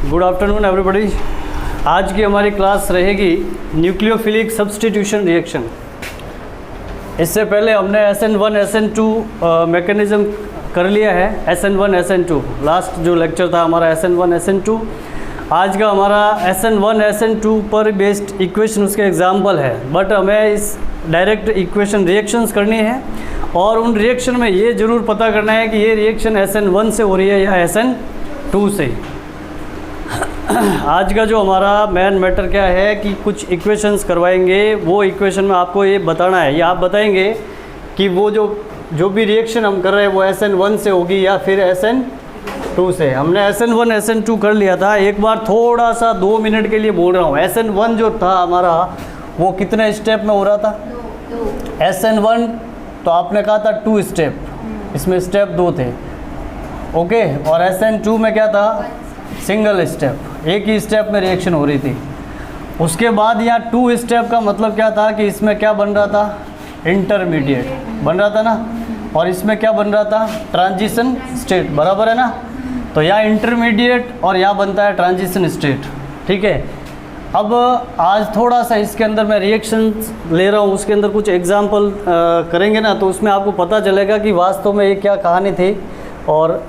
Good afternoon everybody. आज की हमारी क्लास रहेगी न्यूक्लियोफिलिक सब्स्टिट्यूशन रिएक्शन। इससे पहले हमने SN1 SN2 मैकेनिज़्म कर लिया है। SN1 SN2 लास्ट जो लेक्चर था हमारा SN1 SN2। आज का हमारा SN1 SN2 पर बेस्ड इक्वेशन उसके एग्जाम्पल है, बट हमें इस डायरेक्ट इक्वेशन रिएक्शंस करनी है और उन रिएक्शन में ये ज़रूर पता करना है कि ये रिएक्शन SN1 से हो रही है या SN2 से। आज का जो हमारा मेन मैटर क्या है कि कुछ इक्वेशंस करवाएंगे, वो इक्वेशन में आपको ये बताना है, ये आप बताएंगे कि वो जो भी रिएक्शन हम कर रहे हैं वो SN1 से होगी या फिर SN2 से। हमने SN1 SN2 कर लिया था। एक बार थोड़ा सा 2 मिनट के लिए बोल रहा हूँ। SN1 जो था हमारा वो कितने स्टेप में हो रहा था? SN1 तो आपने कहा था 2 स्टेप, इसमें स्टेप 2 थे, ओके। और SN2 में क्या था? सिंगल स्टेप, एक ही स्टेप में रिएक्शन हो रही थी। उसके बाद यहाँ 2 स्टेप का मतलब क्या था कि इसमें क्या बन रहा था? इंटरमीडिएट बन रहा था ना, और इसमें क्या बन रहा था? ट्रांजिशन स्टेट, बराबर है ना। तो यहाँ इंटरमीडिएट और यहाँ बनता है ट्रांजिशन स्टेट, ठीक है। अब आज थोड़ा सा इसके अंदर मैं रिएक्शन ले रहा हूँ, उसके अंदर कुछ एग्जाम्पल करेंगे ना, तो उसमें आपको पता चलेगा कि वास्तव में ये क्या कहानी थी। और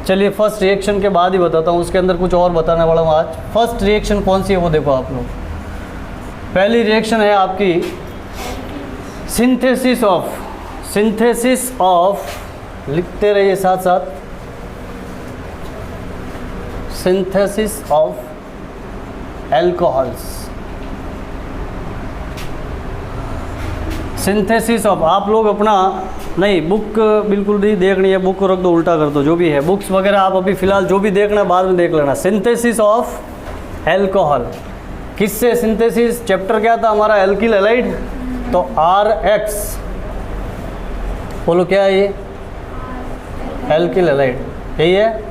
चलिए फर्स्ट रिएक्शन के बाद ही बताता हूँ, उसके अंदर कुछ और बताने वाला हूँ आज। फर्स्ट रिएक्शन कौन सी है वो देखो आप लोग। पहली रिएक्शन है आपकी सिंथेसिस ऑफ, लिखते रहिए साथ साथ, synthesis of alcohols. Synthesis of, आप लोग अपना नहीं बुक बिल्कुल नहीं देखनी है, बुक को रख दो, उल्टा कर दो, जो भी है बुक्स वगैरह आप अभी फ़िलहाल जो भी देखना बाद में देख लेना। सिंथेसिस ऑफ एल्कोहल, किससे सिंथेसिस? चैप्टर क्या था हमारा? Alkyl halide. तो RX, बोलो क्या है ये? एल्किल हैलाइड, यही है,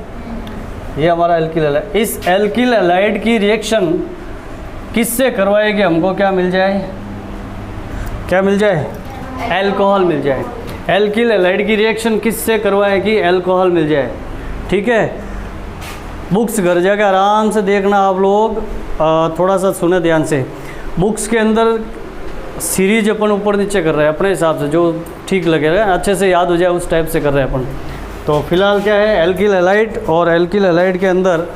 ये हमारा एल्किल हैलाइड। इस एल्किल हैलाइड की रिएक्शन किससे करवाएगी? हमको क्या मिल जाए? क्या मिल जाए? एल्कोहल मिल जाए। एल्किल हैलाइड की रिएक्शन किससे करवाएगी? एल्कोहल मिल जाए, ठीक है। बुक्स घर जाकर आराम से देखना आप लोग, थोड़ा सा सुने ध्यान से। बुक्स के अंदर सीरीज अपन ऊपर नीचे कर रहे हैं अपने हिसाब से, जो ठीक लगेगा, अच्छे से याद हो जाए उस टाइप से कर रहे हैं अपन। तो फिलहाल क्या है? एल्किल हैलाइड, और एल्किल हैलाइड के अंदर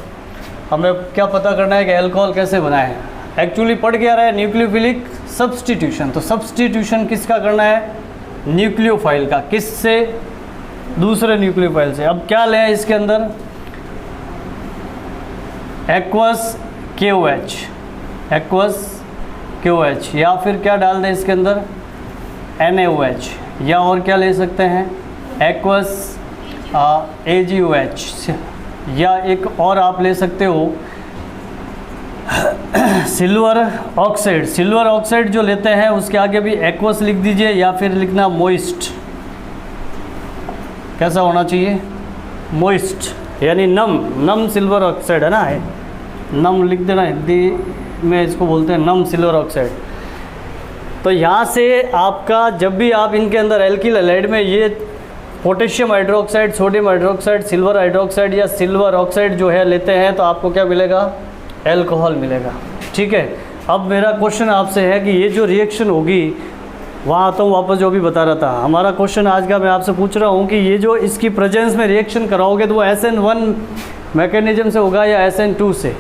हमें क्या पता करना है कि एल्कोहल कैसे बनाए। एक्चुअली पढ़ क्या रहा है? Nucleophilic substitution. तो सब्स्टिट्यूशन किसका करना है? न्यूक्लियोफाइल का। किससे? दूसरे न्यूक्लियोफाइल से। अब क्या लें इसके अंदर? एक्वस KOH, एक्वस KOH, या फिर क्या डाल दें इसके अंदर? NaOH, या और क्या ले सकते हैं? एक्वस AgOH, या एक और आप ले सकते हो सिल्वर ऑक्साइड। सिल्वर ऑक्साइड जो लेते हैं उसके आगे भी एक्वस लिख दीजिए, या फिर लिखना मोइस्ट। कैसा होना चाहिए? मोइस्ट, यानी नम सिल्वर ऑक्साइड है ना, नम लिख देना, हिंदी में इसको बोलते हैं नम सिल्वर ऑक्साइड। तो यहाँ से आपका जब भी आप इनके अंदर एल्किल हैलाइड में ये potassium hydroxide, sodium hydroxide, silver hydroxide या सिल्वर ऑक्साइड जो है लेते हैं, तो आपको क्या मिलेगा? एल्कोहल मिलेगा, ठीक है। अब मेरा क्वेश्चन आपसे है कि ये जो रिएक्शन होगी, वहाँ आता हूँ वापस जो भी बता रहा था। हमारा क्वेश्चन आज का मैं आपसे पूछ रहा हूँ कि ये जो इसकी प्रेजेंस में रिएक्शन कराओगे तो वो SN1 मैकेनिज्म से होगा या SN2 से?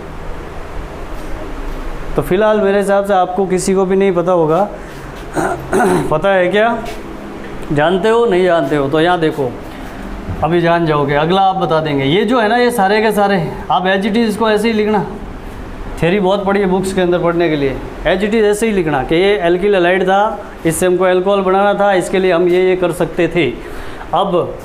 तो फिलहाल मेरे हिसाब से आपको किसी को भी नहीं पता होगा। पता है क्या? जानते हो? नहीं जानते हो तो यहाँ देखो, अभी जान जाओगे, अगला आप बता देंगे। ये जो है ना, ये सारे के सारे आप एज इट इज़ इसको ऐसे ही लिखना। थ्योरी बहुत पढ़ी है बुक्स के अंदर पढ़ने के लिए, एज इट इज़ ऐसे ही लिखना कि ये एल्किल हैलाइड था, इससे हमको एल्कोहल बनाना था, इसके लिए हम ये कर सकते थे। अब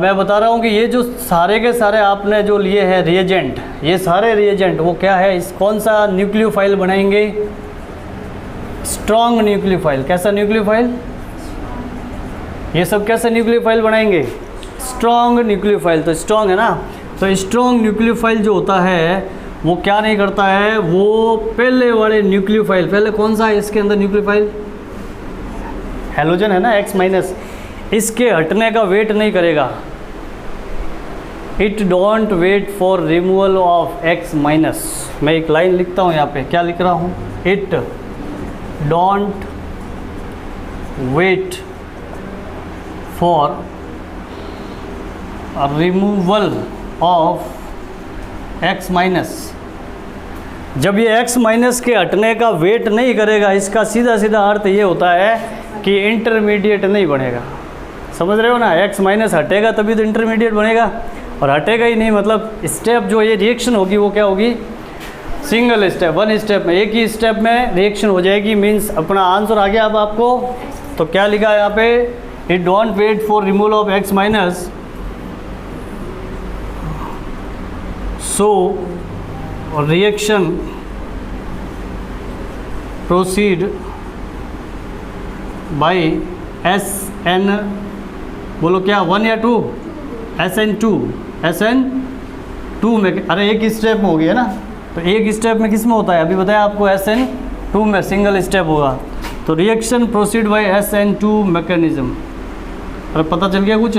मैं बता रहा हूँ कि ये जो सारे के सारे आपने जो लिए हैं रिएजेंट, ये सारे रिएजेंट वो क्या है? इस कौन सा न्यूक्लियोफाइल बनाएंगे? Strong nucleophile. कैसा न्यूक्लियोफाइल? ये सब कैसे न्यूक्लियोफाइल बनाएंगे? Strong nucleophile. तो स्ट्रॉन्ग है ना, तो स्ट्रॉन्ग न्यूक्लियोफाइल जो होता है वो क्या नहीं करता है? वो पहले वाले न्यूक्लियोफाइल, पहले कौन सा है इसके अंदर न्यूक्लियोफाइल? हैलोजन है ना, X-, इसके हटने का वेट नहीं करेगा। It don't wait for removal of X minus. मैं एक लाइन लिखता हूँ यहाँ पे, क्या लिख रहा हूँ? It don't wait for removal of X minus. जब ये एक्स माइनस के हटने का वेट नहीं करेगा, इसका सीधा सीधा अर्थ ये होता है कि इंटरमीडिएट नहीं बनेगा। समझ रहे हो ना? एक्स माइनस हटेगा तभी तो इंटरमीडिएट बनेगा, और हटेगा ही नहीं मतलब स्टेप जो ये रिएक्शन होगी वो क्या होगी? सिंगल स्टेप, वन स्टेप में, एक ही स्टेप में रिएक्शन हो जाएगी। मीन्स अपना आंसर आ गया अब आपको। तो क्या लिखा है यहाँ पे? It don't wait for removal of X minus, so reaction proceed by SN, बोलो क्या, 1 या 2? SN2 में, अरे एक स्टेप में हो गया ना, तो एक स्टेप में किस में होता है अभी बताया आपको? SN2 में सिंगल स्टेप होगा। तो reaction proceed bye SN2 mechanism. अरे पता चल गया कुछ?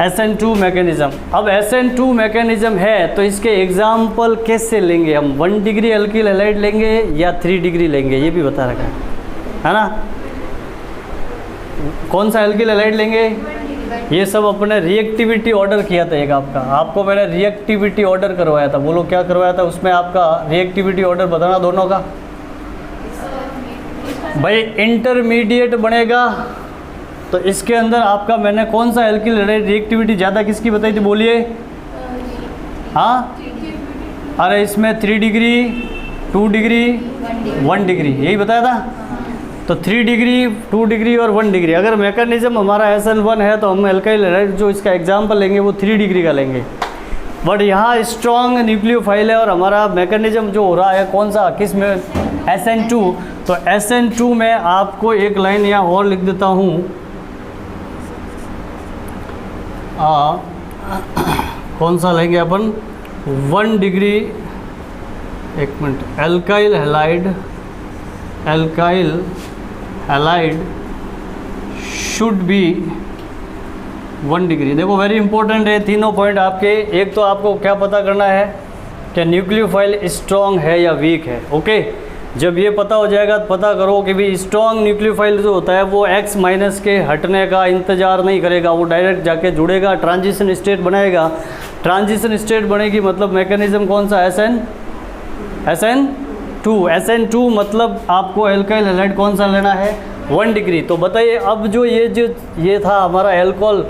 SN2 mechanism. अब SN2 मैकेनिज्म है तो इसके एग्जाम्पल कैसे लेंगे हम? 1 डिग्री अल्किल हैलाइड लेंगे या 3 डिग्री लेंगे, ये भी बता रखा है ना? कौन सा अल्किल हैलाइड लेंगे? ये सब अपने रिएक्टिविटी ऑर्डर किया था एक आपको मैंने रिएक्टिविटी ऑर्डर करवाया था। बोलो क्या करवाया था? उसमें आपका रिएक्टिविटी ऑर्डर बताना दोनों का। भाई इंटरमीडिएट बनेगा तो इसके अंदर आपका मैंने कौन सा अल्किल हैलाइड रिएक्टिविटी ज़्यादा किसकी बताई थी? बोलिए। हाँ, अरे इसमें 3 डिग्री, 2 डिग्री, 1 डिग्री, यही बताया था। तो 3 डिग्री, 2 डिग्री और 1 डिग्री। अगर मैकेनिज्म हमारा SN1 है तो हम अल्काइल हैलाइड जो इसका एग्जाम्पल लेंगे वो 3 डिग्री का लेंगे। बट यहाँ स्ट्रॉन्ग न्यूक्लियोफाइल है और हमारा मैकेनिज्म जो हो रहा है कौन सा, किस में? SN2। तो SN2 में आपको एक लाइन यहाँ और लिख देता हूँ। कौन सा लेंगे अपन? 1 डिग्री, एक minute, alkyl halide should be 1 degree. देखो वेरी इंपॉर्टेंट है तीनों पॉइंट आपके। एक तो आपको क्या पता करना है कि न्यूक्लियोफाइल स्ट्रॉन्ग है या वीक है। ओके, जब ये पता हो जाएगा तो पता करो कि भी स्ट्रॉन्ग न्यूक्लियोफाइल जो होता है वो एक्स माइनस के हटने का इंतज़ार नहीं करेगा, वो डायरेक्ट जाके जुड़ेगा, ट्रांजिशन स्टेट बनाएगा। ट्रांजिशन स्टेट बनेगी मतलब मैकेनिज्म कौन सा? SN2 मतलब आपको अल्काइल हैलाइड कौन सा लेना है? 1 डिग्री। तो बताइए अब जो ये था हमारा अल्कोहल,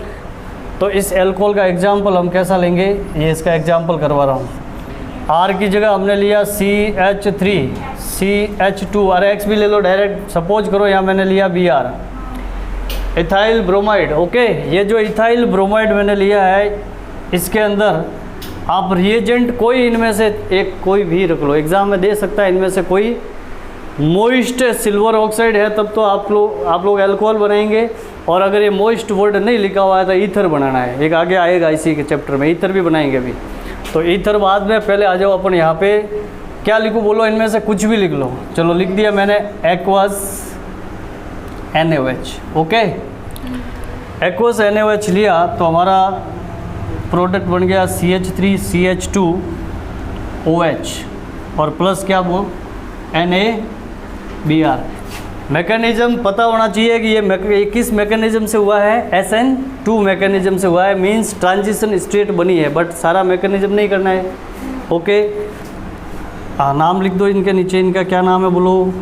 तो इस अल्कोहल का एग्जाम्पल हम कैसा लेंगे? ये इसका एग्जाम्पल करवा रहा हूँ। R की जगह हमने लिया CH3, CH2, अरे X भी ले लो डायरेक्ट, सपोज करो यहाँ मैंने लिया Br, इथाइल ब्रोमाइड। ओके, ये जो इथाइल ब्रोमाइड मैंने लिया है इसके अंदर आप रिएजेंट कोई इनमें से एक कोई भी रख लो, एग्ज़ाम में दे सकता है इनमें से कोई। मोइस्ट सिल्वर ऑक्साइड है तब तो आप लोग अल्कोहल बनाएंगे, और अगर ये मोइस्ट वर्ड नहीं लिखा हुआ है तो ईथर बनाना है। एक आगे आएगा इसी के चैप्टर में, ईथर भी बनाएंगे अभी। तो ईथर बाद में, पहले आ जाओ अपन यहाँ पे क्या लिखूँ? बोलो इनमें से कुछ भी लिख लो। चलो लिख दिया मैंने aqueous NaOH। Okay, aqueous NaOH लिया तो हमारा प्रोडक्ट बन गया CH3 CH2OH और प्लस क्या वो NaBr। मैकेनिज्म पता होना चाहिए कि ये किस मैकेनिज्म से हुआ है? SN2 मैकेनिज्म से हुआ है। मींस ट्रांजिशन स्टेट बनी है, बट सारा मैकेनिज्म नहीं करना है। ओके, नाम लिख दो इनके नीचे। इनका क्या नाम है बोलो?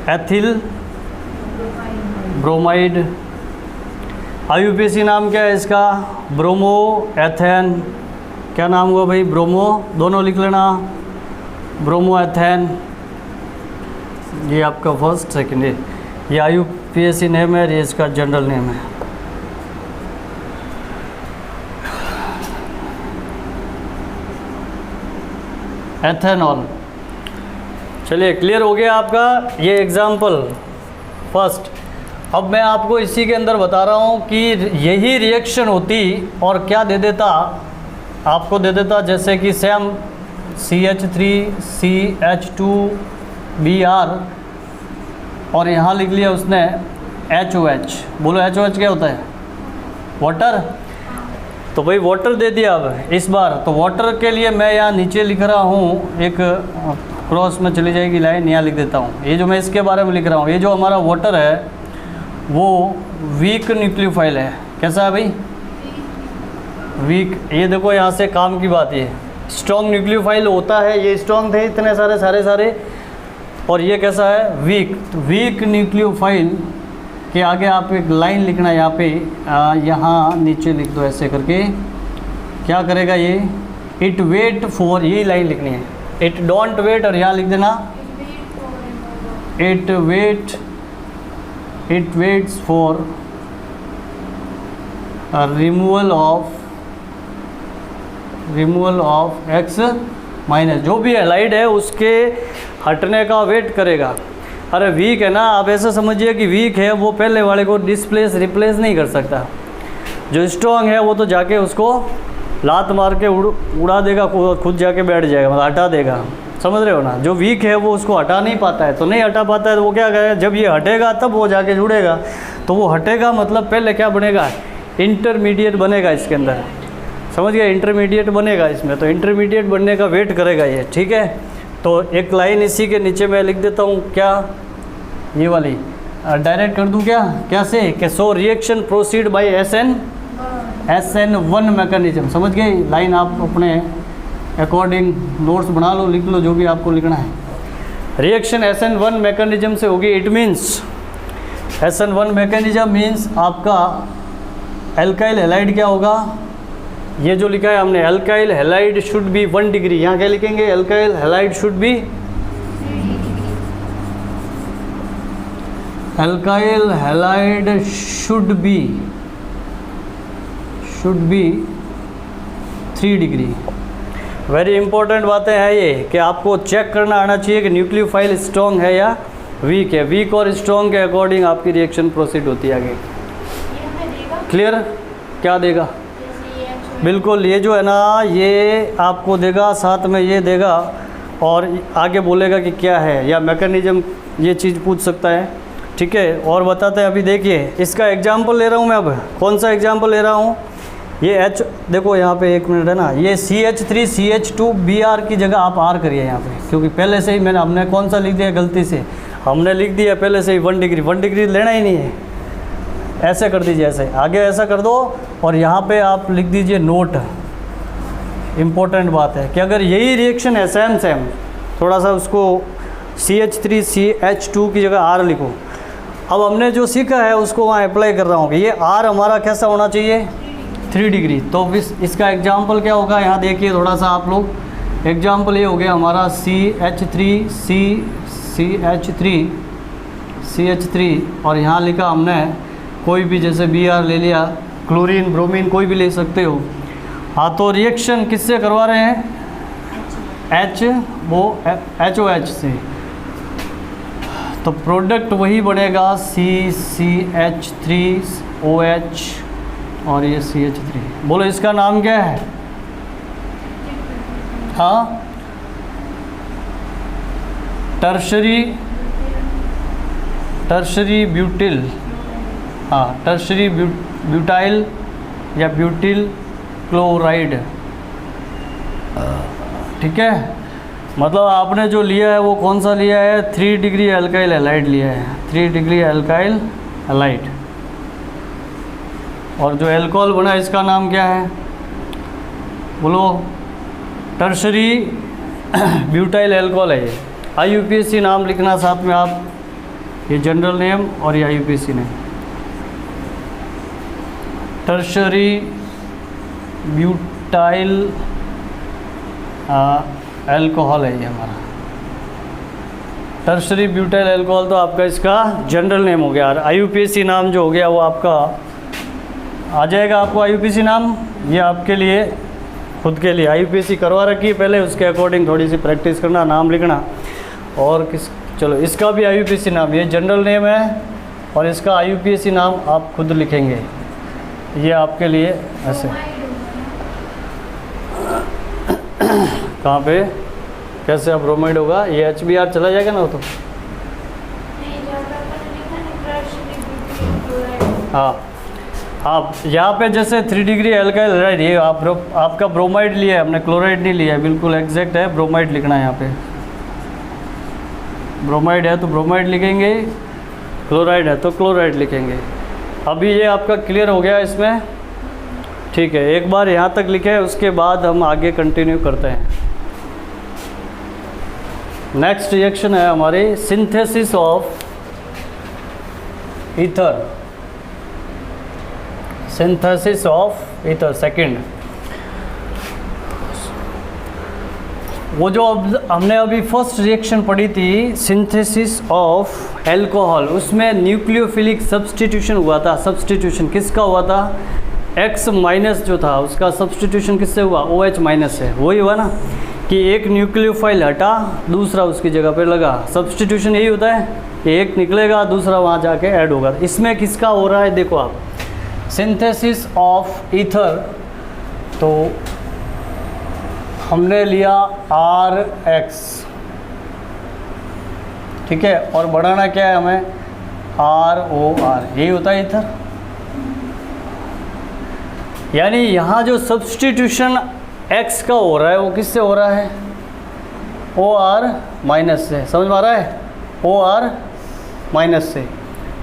Ethyl bromide. IUPAC नाम क्या है इसका? Bromo ethane. क्या नाम हुआ भाई? ब्रोमो, दोनों लिख लेना, ब्रोमो एथेन। ये आपका फर्स्ट सेकंड है, ये IUPAC नेम है, ये इसका जनरल नेम है। एथेनॉल। चलिए क्लियर हो गया आपका ये एग्जाम्पल फर्स्ट। अब मैं आपको इसी के अंदर बता रहा हूँ कि यही रिएक्शन होती और क्या दे देता, आपको दे देता जैसे कि सेम CH3 CH2Br और यहाँ लिख लिया उसने HOH। बोलो HOH क्या होता है? वाटर। तो भाई वाटर दे दिया अब इस बार। तो वाटर के लिए मैं यहाँ नीचे लिख रहा हूँ, एक क्रॉस में चली जाएगी लाइन, यहाँ लिख देता हूँ। ये जो मैं इसके बारे में लिख रहा हूँ, ये जो हमारा वाटर है वो वीक न्यूक्लियोफाइल है। कैसा है भाई? वीक। ये देखो यहाँ से काम की बात, ये स्ट्रॉन्ग न्यूक्लियोफाइल होता है, ये स्ट्रॉन्ग थे इतने सारे, और ये कैसा है? वीक। तो वीक न्यूक्लियोफाइल के आगे आप एक लाइन लिखना है यहाँ पे, यहाँ नीचे लिख दो ऐसे करके। क्या करेगा ये? इट वेट फॉर, यही लाइन लिखनी है, इट डोंट वेट, और यहाँ लिख देना it waits for removal of X minus, जो भी हैलाइड है उसके हटने का वेट करेगा। अरे वीक है ना, आप ऐसा समझिए कि वीक है वो पहले वाले को रिप्लेस नहीं कर सकता। जो स्ट्रॉन्ग है वो तो जाके उसको लात मार के उड़ा देगा, खुद जाके बैठ जाएगा, मतलब हटा देगा। समझ रहे हो ना? जो वीक है वो उसको हटा नहीं पाता है, तो नहीं हटा पाता है तो वो क्या करेगा? जब ये हटेगा तब वो जाके जुड़ेगा। तो वो हटेगा मतलब पहले क्या बनेगा? इंटरमीडिएट बनेगा इसके अंदर। समझ गया? इंटरमीडिएट बनेगा इसमें, तो इंटरमीडिएट बनने का वेट करेगा ये। ठीक है, तो एक लाइन इसी के नीचे मैं लिख देता हूँ, क्या? ये वाली डायरेक्ट कर दूँ क्या? कैसे? कि सो reaction proceed bye SN1 mechanism. समझ गए? लाइन आप अपने अकॉर्डिंग नोट्स बना लो, लिख लो जो भी आपको लिखना है। रिएक्शन SN1 मैकेनिज्म से होगी। It means SN1 mechanism means आपका एल्काइल हैलाइड क्या होगा? ये जो लिखा है हमने, alkyl halide should be 1 degree. यहाँ क्या लिखेंगे? Alkyl halide should be, alkyl halide should be 3 degree. Very important बातें हैं ये, कि आपको चेक करना आना चाहिए कि न्यूक्लियोफाइल स्ट्रॉन्ग है या वीक है। वीक और स्ट्रॉन्ग के अकॉर्डिंग आपकी रिएक्शन प्रोसीड होती है आगे। क्लियर? क्या देगा? बिल्कुल, ये जो है ना ये आपको देगा, साथ में ये देगा, और आगे बोलेगा कि क्या है, या मैकेनिज्म ये चीज़ पूछ सकता है। ठीक है, और बताते हैं। अभी देखिए इसका एग्जांपल ले रहा हूँ मैं। अब कौन सा एग्जांपल ले रहा हूँ? ये H देखो यहाँ पे, एक मिनट है ना, ये CH3 CH2 Br की जगह आप R करिए यहाँ पे, क्योंकि पहले से ही हमने कौन सा लिख दिया गलती से? हमने लिख दिया पहले से ही 1 डिग्री। 1 डिग्री लेना ही नहीं है, ऐसे कर दीजिए, ऐसे आगे ऐसा कर दो, और यहाँ पे आप लिख दीजिए नोट। इम्पोर्टेंट बात है कि अगर यही रिएक्शन है सेम थोड़ा सा उसको CH3 CH2 की जगह R लिखो। अब हमने जो सीखा है उसको वहाँ अप्लाई कर रहा हूँ कि ये R हमारा कैसा होना चाहिए? 3 डिग्री। तो इसका एग्जाम्पल क्या होगा? यहाँ देखिए थोड़ा सा आप लोग। एग्जाम्पल ये हो गया हमारा CH3 और यहाँ लिखा हमने कोई भी, जैसे Br ले लिया, क्लोरीन ब्रोमीन कोई भी ले सकते हो। हाँ, तो रिएक्शन किससे करवा रहे हैं? HOH से। तो प्रोडक्ट वही बनेगा CH3OH और ये CH3। बोलो इसका नाम क्या है? हाँ, टर्शरी ब्यूटिल। हाँ, टर्शरी ब्यूटाइल या ब्यूटिल क्लोराइड। ठीक है, मतलब आपने जो लिया है वो कौन सा लिया है? 3 डिग्री एल्काइल हैलाइड लिया है, 3 डिग्री एल्काइल हैलाइड। और जो एल्कोहल बना इसका नाम क्या है? बोलो। टर्शरी ब्यूटाइल एल्कोहल है ये। IUPAC नाम लिखना साथ में आप, ये जनरल नेम और ये IUPAC name. Tertiary butyl alcohol है ये हमारा। टर्शरी ब्यूटाइल एल्कोहल तो आपका इसका जनरल नेम हो गया। और IUPAC नाम जो हो गया वो आपका आ जाएगा। आपको IUPAC नाम ये आपके लिए, खुद के लिए IUPAC करवा रखी है पहले, उसके अकॉर्डिंग थोड़ी सी प्रैक्टिस करना, नाम लिखना। और चलो इसका भी IUPAC नाम, ये जनरल नेम है और इसका IUPAC नाम आप खुद लिखेंगे। ये आपके लिए ऐसे कहाँ पे कैसे अब ब्रोमाइड होगा? ये HBr चला जाएगा ना वो तो। हाँ, आप यहाँ पे जैसे 3 डिग्री एल्काइल हाइड्राइड, ये आपका ब्रोमाइड लिया है हमने, क्लोराइड नहीं लिया है, बिल्कुल एग्जैक्ट है, ब्रोमाइड लिखना है यहाँ पे। ब्रोमाइड है तो ब्रोमाइड लिखेंगे, क्लोराइड है तो क्लोराइड लिखेंगे। अभी ये आपका क्लियर हो गया इसमें, ठीक है। एक बार यहाँ तक लिखे, उसके बाद हम आगे कंटिन्यू करते हैं। नेक्स्ट रिएक्शन है हमारी synthesis of ether, synthesis of ether second. वो जो हमने अभी फर्स्ट रिएक्शन पढ़ी थी सिंथेसिस ऑफ एल्कोहल, उसमें न्यूक्लियोफिलिक सब्स्टिट्यूशन हुआ था। सब्स्टिट्यूशन किसका हुआ था? X माइनस जो था उसका सब्स्टिट्यूशन किससे हुआ? OH माइनस से। वही हुआ ना कि एक न्यूक्लियोफाइल हटा, दूसरा उसकी जगह पे लगा। सब्स्टिट्यूशन यही होता है कि एक निकलेगा, दूसरा वहाँ जाके ऐड होगा। इसमें किसका हो रहा है? देखो आप, सिंथेसिस ऑफ ईथर, तो हमने लिया RX, ठीक है, और बढ़ाना क्या है हमें? ROR, यही होता है ईथर। यानी यहाँ जो सब्स्टिट्यूशन X का हो रहा है वो किससे हो रहा है? OR माइनस से। समझ में आ रहा है? OR माइनस से,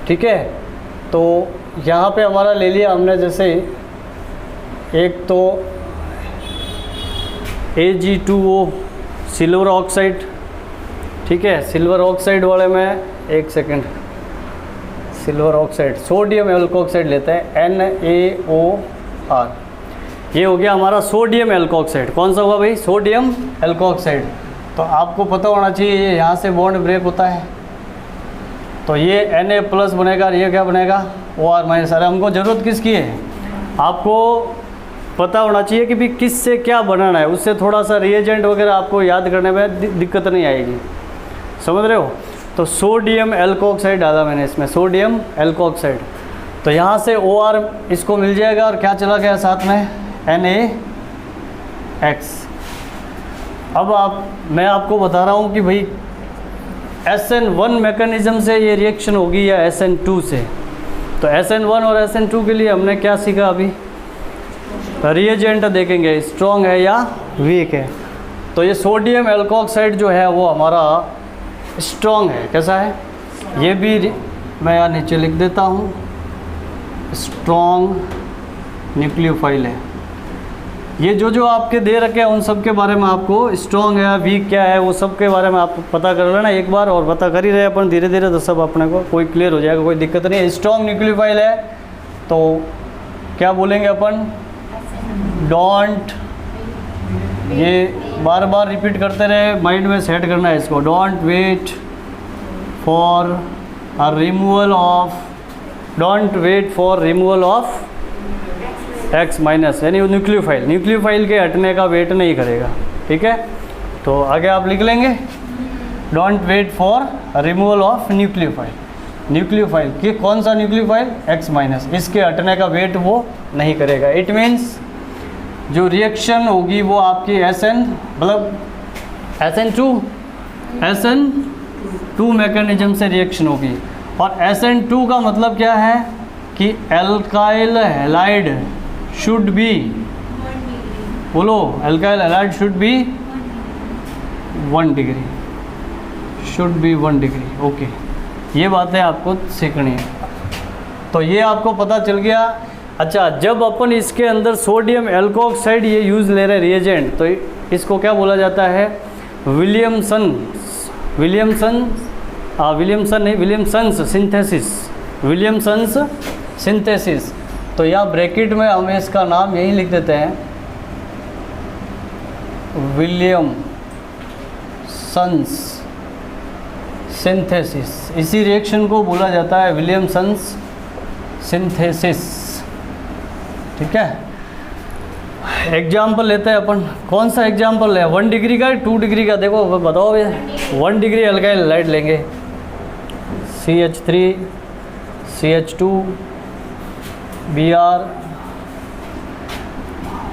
ठीक है। तो यहाँ पे हमारा ले लिया हमने, जैसे एक तो Ag2O सिल्वर ऑक्साइड, ठीक है। सिल्वर ऑक्साइड वाले में एक second, silver oxide, sodium alkoxide लेते हैं, NaOR। ये हो गया हमारा सोडियम एल्कोक्साइड। कौन सा हुआ भाई? Sodium alkoxide. तो आपको पता होना चाहिए ये यहाँ से बॉन्ड ब्रेक होता है, तो ये Na प्लस बनेगा, ये क्या बनेगा? OR minus. अरे हमको ज़रूरत किसकी है? आपको पता होना चाहिए कि भी किस से क्या बनाना है, उससे थोड़ा सा रिएजेंट वगैरह आपको याद करने में दिक्कत नहीं आएगी। समझ रहे हो? तो सोडियम एल्कोक्साइड डाला मैंने इसमें, सोडियम एल्कोक्साइड। तो यहाँ से OR इसको मिल जाएगा, और क्या चला गया साथ में? NaX। अब मैं आपको बता रहा हूँ कि भाई SN1 मैकेनिज़्म से ये रिएक्शन होगी या SN2 से। तो SN1 और SN2 के लिए हमने क्या सीखा? अभी रिएजेंट देखेंगे, स्ट्रॉन्ग है या वीक है। तो ये सोडियम एल्कोक्साइड जो है वो हमारा स्ट्रॉन्ग है। कैसा है? ये भी मैं यहाँ नीचे लिख देता हूँ, स्ट्रॉन्ग न्यूक्लियोफाइल है। ये जो आपके दे रखे हैं उन सब के बारे में आपको, स्ट्रॉन्ग है वीक क्या है वो सब के बारे में आप पता कर लेना एक बार, और पता कर ही रहे अपन धीरे धीरे, तो सब अपने को कोई क्लियर हो जाएगा, कोई दिक्कत नहीं है। स्ट्रॉन्ग न्यूक्लियोफाइल है तो क्या बोलेंगे अपन? डोंट, ये बार बार रिपीट करते रहे, माइंड में सेट करना है इसको। Don't wait for removal of X minus, यानी न्यूक्लियोफाइल के हटने का वेट नहीं करेगा, ठीक है। तो आगे आप लिख लेंगे, don't wait for removal of nucleophile कि कौन सा न्यूक्लियोफाइल? X माइनस, इसके हटने का वेट वो नहीं करेगा। इट मीन्स जो रिएक्शन होगी वो आपकी SN2 मैकेनिज्म से रिएक्शन होगी। और SN2 का मतलब क्या है कि एल्काइल हैलाइड शुड बी, बोलो, alkyl halide should be 1 degree, should be 1 degree. Okay, ये बातें आपको सीखनी है। तो ये आपको पता चल गया। अच्छा, जब अपन इसके अंदर सोडियम एल्कोक्साइड ये यूज़ ले रहे रिएजेंट, तो इसको क्या बोला जाता है? Williamson's synthesis. तो यहाँ ब्रैकेट में हम इसका नाम यही लिख देते हैं, विलियमसन्स सिंथेसिस। इसी रिएक्शन को बोला जाता है विलियमसन्स सिंथेसिस, ठीक है। एग्जाम्पल लेते हैं अपन। कौन सा एग्जाम्पल है? 1 डिग्री का, 2 डिग्री का? देखो बताओ भैया। 1 डिग्री एल्काइल हैलाइड लेंगे, CH3 CH2 Br,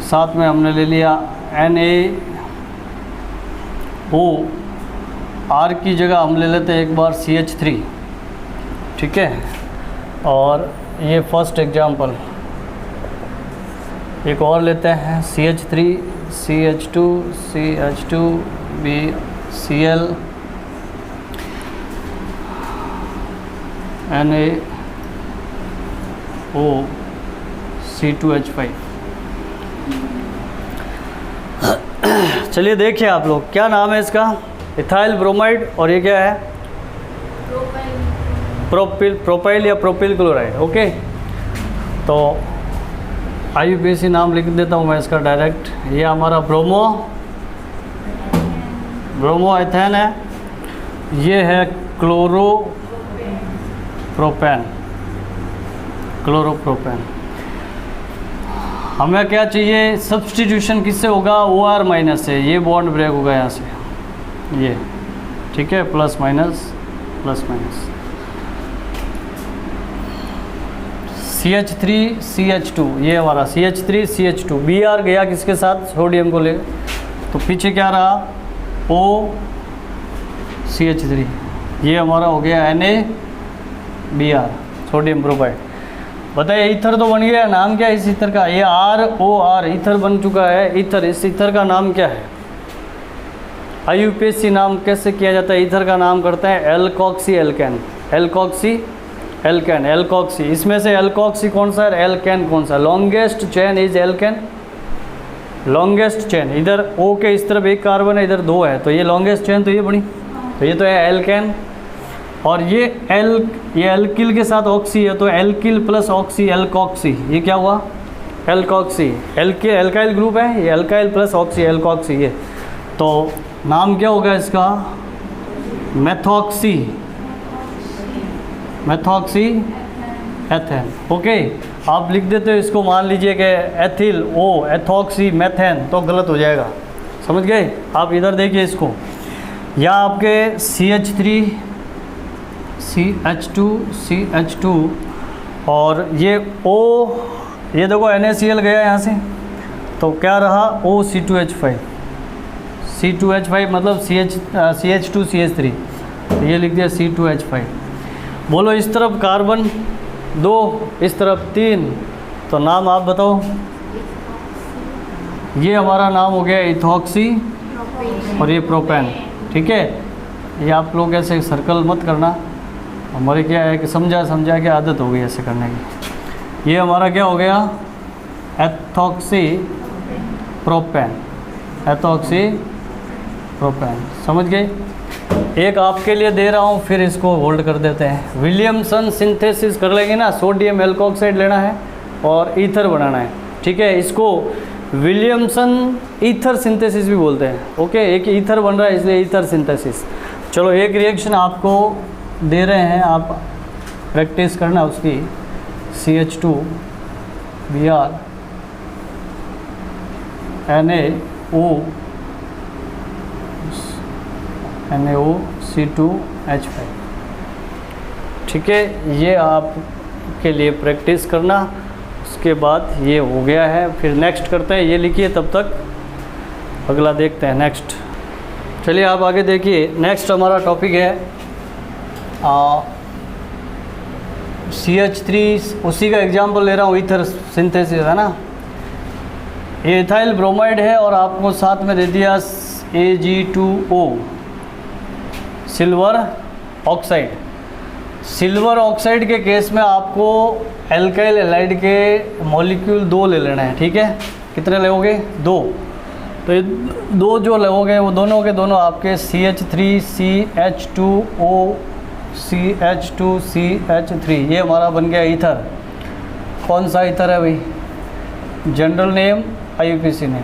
साथ में हमने ले लिया NaO, R की जगह हम ले लेते हैं एक बार CH3, ठीक है। और ये फर्स्ट एग्जाम्पल एक और लेते हैं CH3 CH2 CH2 BCl NaO C2H5। चलिए देखिए आप लोग, क्या नाम है इसका? इथाइल ब्रोमाइड, और ये क्या है? प्रोपाइल या प्रोपिल क्लोराइड। ओके, तो IUPAC नाम लिख देता हूँ मैं इसका डायरेक्ट। ये हमारा ब्रोमो एथेन है, ये है क्लोरोप्रोपेन। हमें क्या चाहिए? सब्स्टिट्यूशन किससे होगा? OR माइनस से। ये बॉन्ड ब्रेक होगा यहाँ से, ये ठीक है, plus minus plus minus. CH3 CH2, ये हमारा CH3 CH2 Br गया किसके साथ? सोडियम को ले, तो पीछे क्या रहा? O CH3, ये हमारा हो गया NaBr, सोडियम ब्रोमाइड। बताइए ईथर तो बन गया, नाम क्या है इस ईथर का? ये ROR ईथर बन चुका है। ईथर, इस ईथर का नाम क्या है? IUPAC नाम कैसे किया जाता है? ईथर का नाम करते हैं एल्कोक्सी एल्केन। एल्कोक्सी। इसमें से एल्कोक्सी कौन सा है? एल्केन कौन सा? Longest chain is alkene, longest chain. इधर O के इस तरफ एक कार्बन है, इधर 2 है, तो ये लॉन्गेस्ट चेन तो ये बनी, तो ये तो है एल्केन। और ये एल्किल के साथ ऑक्सी है, तो एल्किल प्लस ऑक्सी एल्कोक्सी, ये क्या हुआ? एल्कोक्सी। एल्काइल ग्रुप है, ये एल्काइल प्लस ऑक्सी एल्कोक्सी। ये तो नाम क्या होगा इसका? Methoxy ethane. ओके, आप लिख देते हो इसको, मान लीजिए कि एथिल एथॉक्सी मेथेन, तो गलत हो जाएगा, समझ गए? आप इधर देखिए इसको, या आपके CH3 CH2 और ये O, ये देखो NaCl गया यहाँ से, तो क्या रहा? O C2H5 मतलब CH2 CH3, तो ये लिख दिया C2H5। बोलो इस तरफ कार्बन 2, इस तरफ 3, तो नाम आप बताओ। ये हमारा नाम हो गया इथॉक्सी और ये प्रोपेन, ठीक है? ये आप लोग ऐसे सर्कल मत करना, हमारे क्या है कि समझा के आदत हो गई ऐसे करने की। ये हमारा क्या हो गया? एथॉक्सी प्रोपेन, समझ गए? एक आपके लिए दे रहा हूँ, फिर इसको होल्ड कर देते हैं। विलियमसन सिंथेसिस कर लेंगे ना, सोडियम एल्कोक्साइड लेना है और ईथर बनाना है, ठीक है? इसको विलियमसन ईथर सिंथेसिस भी बोलते हैं। ओके, एक ईथर बन रहा है इसलिए ईथर सिंथेसिस। चलो एक रिएक्शन आपको दे रहे हैं, आप प्रैक्टिस करना उसकी। CH2 Br NaO C2H5, ठीक है? ये आपके लिए प्रैक्टिस करना। उसके बाद ये हो गया है, फिर नेक्स्ट करते हैं। ये लिखिए, तब तक अगला देखते हैं नेक्स्ट। चलिए आप आगे देखिए, नेक्स्ट हमारा टॉपिक है CH3, उसी का एग्जाम्पल ले रहा हूँ, ईथर सिंथेसिस है ना। ये इथाइल ब्रोमाइड है और आपको साथ में दे दिया Ag2O, silver oxide. Silver oxide के केस में आपको एल्काइल एलाइड के मॉलिक्यूल 2 ले लेना है, ठीक है? कितने लोगे? 2। तो ये 2 जो लोगे वो दोनों के दोनों आपके CH3 CH2O CH2 CH3, ये हमारा बन गया ईथर। कौन सा ईथर है भाई? General name IUPAC name.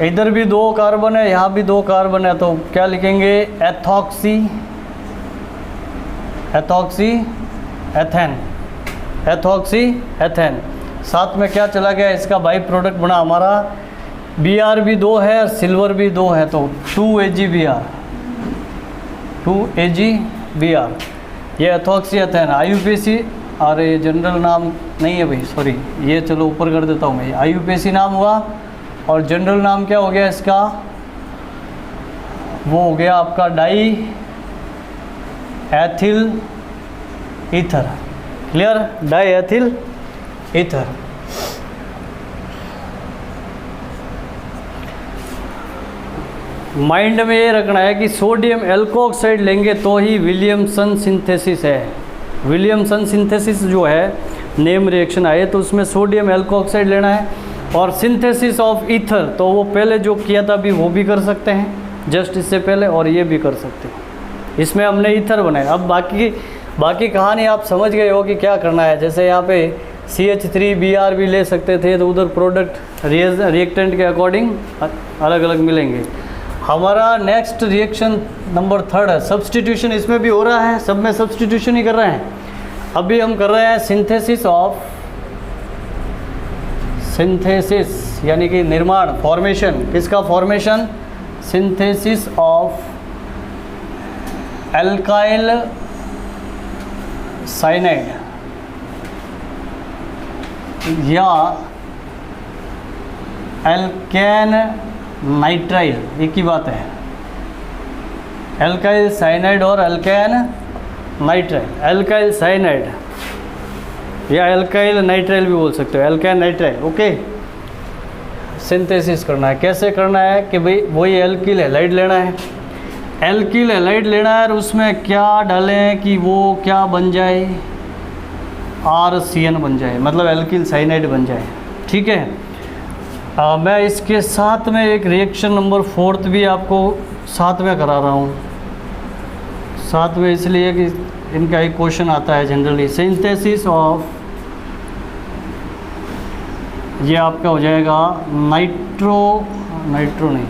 इधर भी 2 कार्बन है, यहाँ भी 2 कार्बन है, तो क्या लिखेंगे? Ethoxy ethane. साथ में क्या चला गया? इसका बाई प्रोडक्ट बना हमारा Br भी 2 है और सिल्वर भी 2 है, तो 2AgBr। ये एथॉक्सी एथेन IUPAC, और ये जनरल नाम नहीं है भाई, सॉरी, ये चलो ऊपर कर देता हूँ मैं। IUPAC नाम हुआ और जनरल नाम क्या हो गया इसका? वो हो गया आपका die ethyl ether. Clear? Die ethyl ether. Mind में ये रखना है कि सोडियम एल्कोऑक्साइड लेंगे तो ही विलियमसन सिंथेसिस है। विलियमसन सिंथेसिस जो है नेम रिएक्शन आए तो उसमें सोडियम एल्कोऑक्साइड लेना है, और सिंथेसिस ऑफ ईथर तो वो पहले जो किया था अभी वो भी कर सकते हैं जस्ट इससे पहले, और ये भी कर सकते हैं। इसमें हमने ईथर बनाया। अब बाकी कहानी आप समझ गए हो कि क्या करना है। जैसे यहाँ पे CH3Br भी ले सकते थे, तो उधर प्रोडक्ट रिएक्टेंट के अकॉर्डिंग अलग अलग मिलेंगे। हमारा नेक्स्ट रिएक्शन नंबर 3 है सब्सटीट्यूशन। इसमें भी हो रहा है, सब में सब्सटीट्यूशन ही कर रहे हैं। अभी हम कर रहे हैं सिंथेसिस यानी कि निर्माण, फॉर्मेशन। किसका formation? Synthesis of alkyl cyanide या एल्केन नाइट्राइल, एक ही बात है। एल्काइल साइनाइड और एल्केन नाइट्राइल। एल्काइल साइनाइड या एल्काइल नाइट्राइल भी बोल सकते हो, एल्केन नाइट्राइल। ओके, सिंथेसिस करना है। कैसे करना है कि भाई वही एल्किल हैलाइड लेना है, एल्किल हैलाइड लेना है और उसमें क्या डालें कि वो क्या बन जाए, RCN बन जाए, मतलब एल्किल साइनाइड बन जाए। ठीक है, मैं इसके साथ में एक रिएक्शन नंबर 4 भी आपको साथ में करा रहा हूँ। साथ में इसलिए कि इनका एक क्वेश्चन आता है जनरली। सिंथेसिस ऑफ, ये आपका हो जाएगा नाइट्रो नहीं,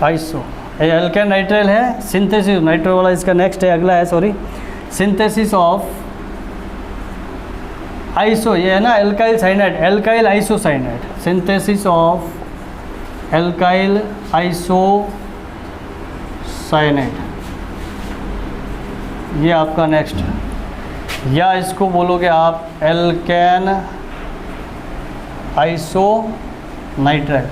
आइसो। एल्केन नाइट्राइल है, सिंथेसिस नाइट्रो वाला इसका नेक्स्ट है, अगला है, सॉरी। सिंथेसिस ऑफ आइसो, ये है ना alkyl cyanide, alkyl isocyanide. Synthesis of alkyl isocyanide, ये आपका नेक्स्ट है। या इसको बोलोगे आप एल्केन आइसोनाइट्राइल।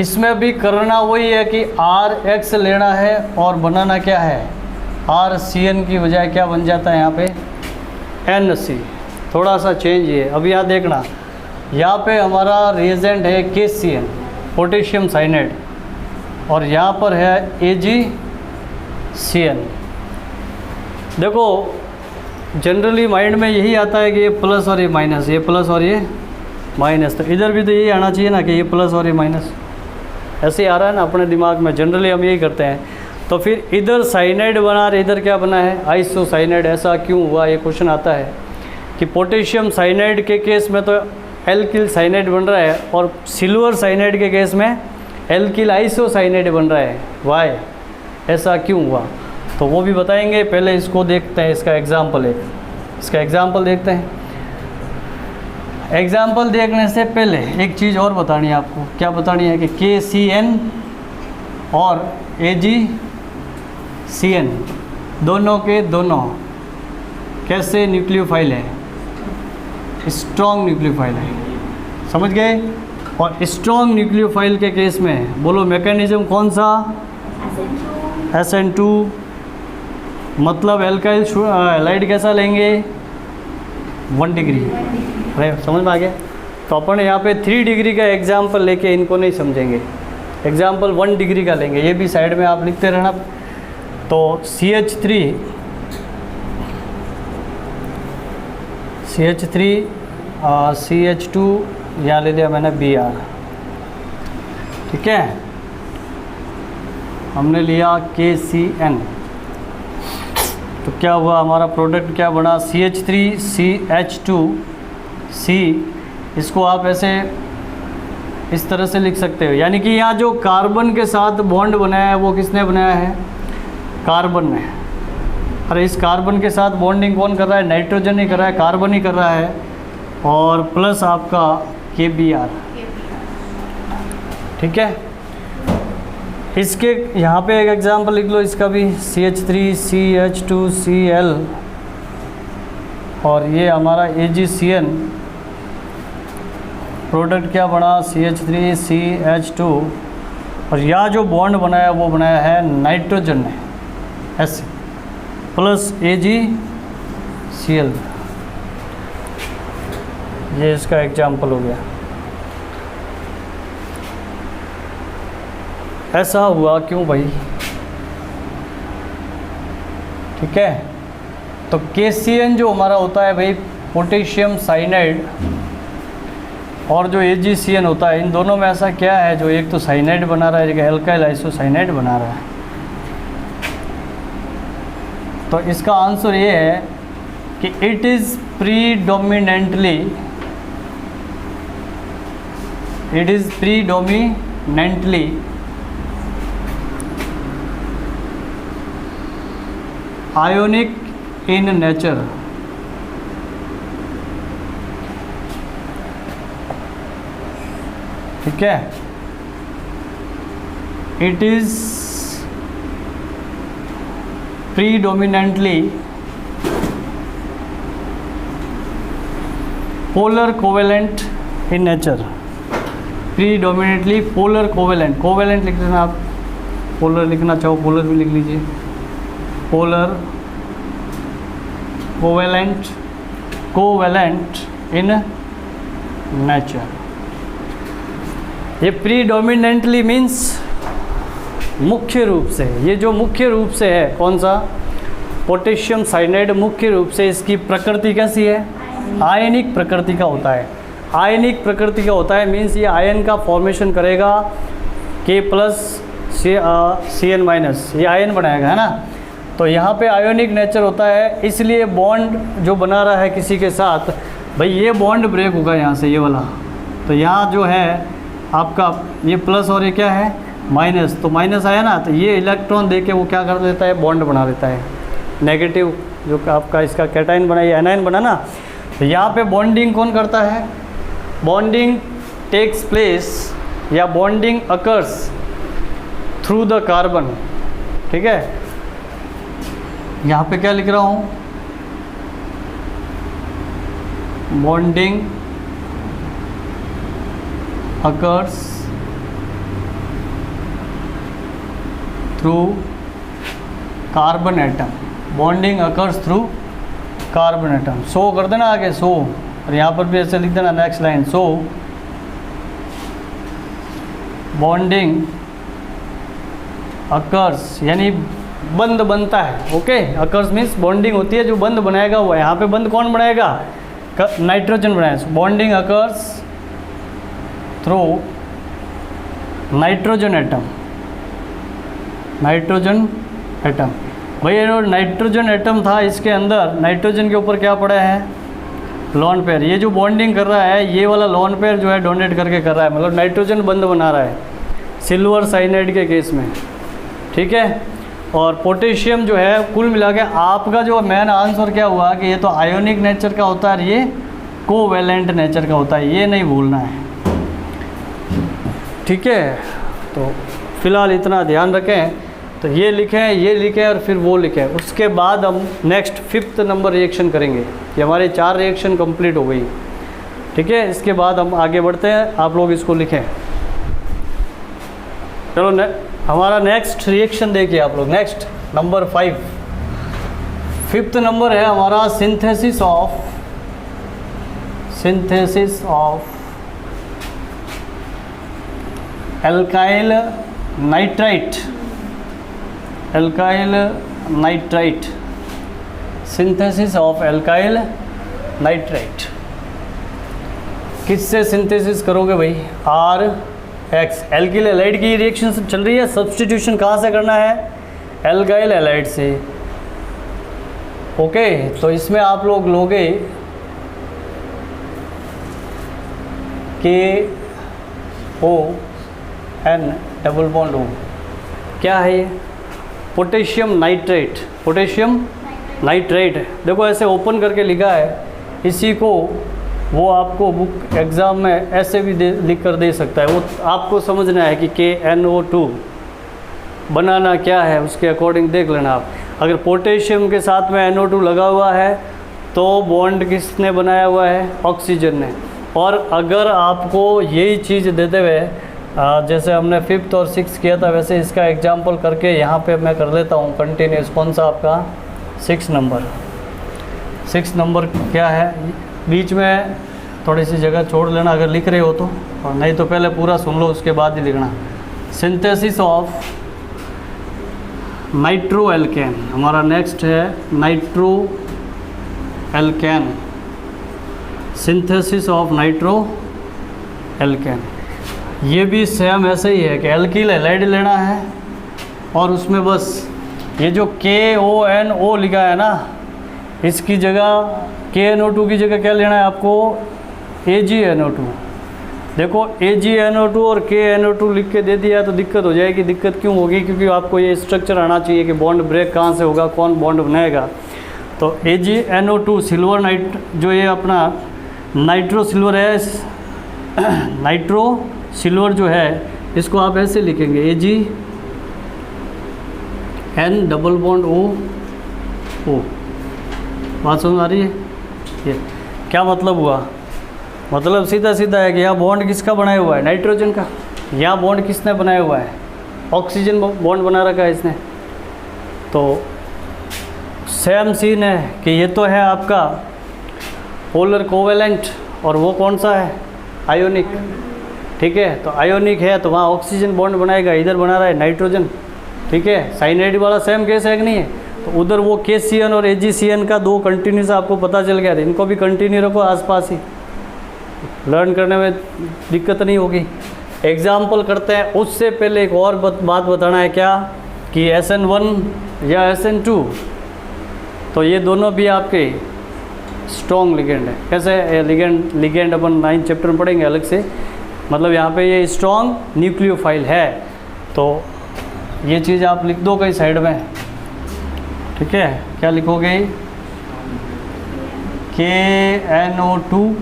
इसमें भी करना वही है कि RX लेना है और बनाना क्या है, RCN की बजाय क्या बन जाता है यहाँ पे, NC। थोड़ा सा चेंज है। अब यहाँ देखना, यहाँ पे हमारा रिएजेंट है KCN, पोटेशियम साइनाइड, और यहाँ पर है AgCN। देखो जनरली माइंड में यही आता है कि ये प्लस और ये माइनस, ये प्लस और ये माइनस, तो इधर भी तो यही आना चाहिए ना कि ये प्लस और ये माइनस। ऐसे ही आ रहा है ना अपने दिमाग में, जनरली हम यही करते हैं। तो फिर इधर साइनाइड बना रहे, इधर क्या बना है, आइसोसाइनाइड। ऐसा क्यों हुआ, ये क्वेश्चन आता है कि पोटेशियम साइनाइड के केस में तो एल्किल साइनाइड बन रहा है और सिल्वर साइनाइड के केस में एल्किल आइसोसाइनाइड बन रहा है, वाई, ऐसा क्यों हुआ, तो वो भी बताएंगे। पहले इसको देखते हैं, इसका एग्जाम्पल देखते हैं। एग्जाम्पल देखने से पहले एक चीज़ और बतानी है आपको। क्या बतानी है कि KCN और AgCN दोनों के दोनों कैसे न्यूक्लियोफाइल है, स्ट्रॉन्ग न्यूक्लियोफाइल है, समझ गए। और स्ट्रॉन्ग न्यूक्लियोफाइल के केस में बोलो मैकेनिज्म कौन सा, SN2, मतलब एल्काइल हैलाइड कैसा लेंगे, 1 डिग्री। समझ में आ गया। तो अपन यहाँ पे 3 डिग्री का एग्जाम्पल लेके इनको नहीं समझेंगे, एग्जाम्पल 1 डिग्री का लेंगे। ये भी साइड में आप लिखते रहना। तो CH3 CH2 यहाँ ले लिया मैंने Br, ठीक है। हमने लिया KCN, तो क्या हुआ हमारा प्रोडक्ट, क्या बना, CH3CH2C। इसको आप ऐसे इस तरह से लिख सकते हो, यानी कि यहाँ जो कार्बन के साथ बॉन्ड बनाया है वो किसने बनाया है, कार्बन ने। अरे इस कार्बन के साथ बॉन्डिंग कौन कर रहा है, नाइट्रोजन ही कर रहा है, कार्बन ही कर रहा है, और प्लस आपका KBr, ठीक है। इसके यहाँ पे एक एग्जांपल लिख लो इसका भी, CH3CH2Cl, और ये हमारा AgCN। प्रोडक्ट क्या बना, CH3CH2, और यहाँ जो बॉन्ड बनाया वो बनाया है नाइट्रोजन ने, S प्लस AgCl। ये इसका एग्जांपल हो गया। ऐसा हुआ क्यों भाई? ठीक है, तो KCN जो हमारा होता है भाई पोटेशियम साइनाइड, और जो AgCN होता है, इन दोनों में ऐसा क्या है जो एक तो साइनाइड बना रहा है, एक एल्काइल आइसोसाइनाइड बना रहा है। तो इसका आंसर ये है कि it is predominantly ionic in nature. ठीक है, it is predominantly polar covalent in nature. Predominantly polar covalent, covalent लिख देना आप, पोलर लिखना चाहो पोलर भी लिख लीजिए, पोलर कोवेलेंट इन नेचर। ये प्रीडोमिनेंटली मीन्स मुख्य रूप से, ये जो मुख्य रूप से है कौन सा, पोटेशियम साइनाइड, मुख्य रूप से इसकी प्रकृति कैसी है, आयनिक प्रकृति का होता है। आयनिक प्रकृति का होता है मीन्स ये आयन का फॉर्मेशन करेगा, K प्लस CN माइनस, ये आयन बनाएगा, है ना। तो यहाँ पे आयोनिक नेचर होता है, इसलिए बॉन्ड जो बना रहा है किसी के साथ, भाई ये बॉन्ड ब्रेक होगा यहाँ से, ये वाला। तो यहाँ जो है आपका ये प्लस और ये क्या है माइनस, तो माइनस आया ना, तो ये इलेक्ट्रॉन दे के वो क्या कर देता है, बॉन्ड बना देता है। नेगेटिव जो आपका इसका कैटाइन बना, ये एनाइन बना ना, तो यहाँ पे बॉन्डिंग कौन करता है, बॉन्डिंग टेक्स प्लेस या bonding occurs through the carbon. ठीक है, यहाँ पे क्या लिख रहा हूँ, bonding occurs through carbon atom, bonding occurs through carbon atom. So कर देना आगे, सो, और यहाँ पर भी ऐसे लिख देना नेक्स्ट लाइन, सो बॉन्डिंग अकर्स यानी बंद बनता है। ओके, अकर्स मीन्स बॉन्डिंग होती है जो बंद बनाएगा हुआ है। यहाँ पे बंद कौन बनाएगा, नाइट्रोजन बनाएगा। Bonding occurs through nitrogen atom, nitrogen atom. भाई ये नाइट्रोजन एटम था, इसके अंदर नाइट्रोजन के ऊपर क्या पड़ा है, लोन पेयर। ये जो बॉन्डिंग कर रहा है, ये वाला लोन पेयर जो है डोनेट करके कर रहा है, मतलब नाइट्रोजन बंद बना रहा है सिल्वर साइनाइड के केस में। ठीक है, और पोटेशियम जो है कुल मिला के आपका जो मेन आंसर क्या हुआ कि ये तो आयोनिक नेचर का होता है, ये कोवेलेंट नेचर का होता है, ये नहीं भूलना है। ठीक है, तो फिलहाल इतना ध्यान रखें। तो ये लिखें और फिर वो लिखें। उसके बाद हम नेक्स्ट 5th नंबर रिएक्शन करेंगे। ये हमारे 4 रिएक्शन कंप्लीट हो गई। ठीक है, इसके बाद हम आगे बढ़ते हैं, आप लोग इसको लिखें। चलो हमारा नेक्स्ट रिएक्शन देखिए आप लोग। नेक्स्ट नंबर 5th नंबर है हमारा synthesis of alkyl nitrite, synthesis of alkyl nitrite. किससे सिंथेसिस करोगे भाई, RH एल्किल हैलाइड की रिएक्शन चल रही है। सब्स्टिट्यूशन कहाँ से करना है, एल्काइल हैलाइड से। ओके, तो इसमें आप लोग लोगे KON डबल बॉन्ड O। क्या है ये, पोटेशियम नाइट्रेट, पोटेशियम नाइट्रेट। देखो ऐसे ओपन करके लिखा है, इसी को वो आपको बुक एग्ज़ाम में ऐसे भी लिख कर दे सकता है। वो आपको समझना है कि KNO2 बनाना क्या है, उसके अकॉर्डिंग देख लेना आप। अगर पोटेशियम के साथ में NO2 लगा हुआ है तो बॉन्ड किसने बनाया हुआ है, ऑक्सीजन ने। और अगर आपको यही चीज़ देते हुए जैसे हमने 5th और 6th किया था, वैसे इसका एग्जाम्पल करके यहाँ पे मैं कर लेता हूँ कंटिन्यूस। कौन सा आपका 6 नंबर, 6 नंबर क्या है, बीच में थोड़ी सी जगह छोड़ लेना अगर लिख रहे हो तो, और नहीं तो पहले पूरा सुन लो उसके बाद ही लिखना। Synthesis of nitro alkene. हमारा नेक्स्ट है nitro alkene, synthesis of nitro alkene. ये भी सेम ऐसे ही है कि एल्किल हैलाइड लेना है और उसमें बस ये जो KONO लिखा है ना, इसकी जगह KNO2 की जगह क्या लेना है आपको, AgNO2। देखो AgNO2 और KNO2 लिख के दे दिया तो दिक्कत हो जाएगी। दिक्कत क्यों होगी, क्योंकि आपको ये स्ट्रक्चर आना चाहिए कि बॉन्ड ब्रेक कहाँ से होगा, कौन बॉन्ड बनाएगा। तो AgNO2 सिल्वर नाइट, जो ये अपना नाइट्रो सिल्वर है, नाइट्रो सिल्वर जो है इसको आप ऐसे लिखेंगे AgN डबल बॉन्ड O। बात समझ आ रही है? ये क्या मतलब हुआ, मतलब सीधा सीधा है कि यहाँ बॉन्ड किसका बनाया हुआ है, नाइट्रोजन का। यहाँ बॉन्ड किसने बनाया हुआ है, ऑक्सीजन बॉन्ड बना रखा है इसने। तो सेम सीन है कि ये तो है आपका पोलर कोवेलेंट और वो कौन सा है, आयोनिक। ठीक है, तो आयोनिक है तो वहाँ ऑक्सीजन बॉन्ड बनाएगा, इधर बना रहा है नाइट्रोजन। ठीक है, साइनाइड वाला सेम केस है कि नहीं है। तो उधर वो KCN और AgCN का दो कंटिन्यूस आपको पता चल गया था, इनको भी कंटिन्यू रखो आसपास ही, लर्न करने में दिक्कत नहीं होगी। एग्जाम्पल करते हैं, उससे पहले एक और बात बताना है क्या, कि SN1 या SN2 तो ये दोनों भी आपके स्ट्रॉन्ग लिगेंड है। कैसे लिगेंड अपन 9th चैप्टर में पढ़ेंगे अलग से, मतलब यहाँ पे ये स्ट्रॉन्ग न्यूक्लियोफाइल है। तो ये चीज़ आप लिख दो कहीं साइड में। ठीक है, क्या लिखोगे, KNO2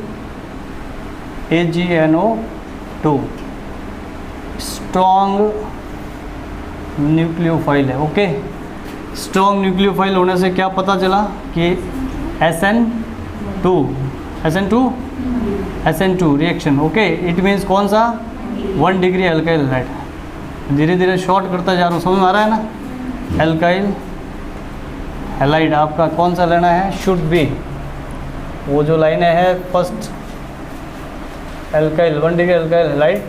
AgNO2 स्ट्रॉन्ग न्यूक्लियोफाइल है। ओके, स्ट्रॉन्ग न्यूक्लियोफाइल होने से क्या पता चला कि SN2 reaction. Okay, it means कौन सा, 1 डिग्री अल्काइल हैलाइड। धीरे धीरे शॉर्ट करता जा रहा हूँ, समझ में आ रहा है ना। अल्काइल हैलाइड आपका कौन सा लेना है, शुड बी, वो जो लाइनें है first alkyl 1 degree alkyl halide,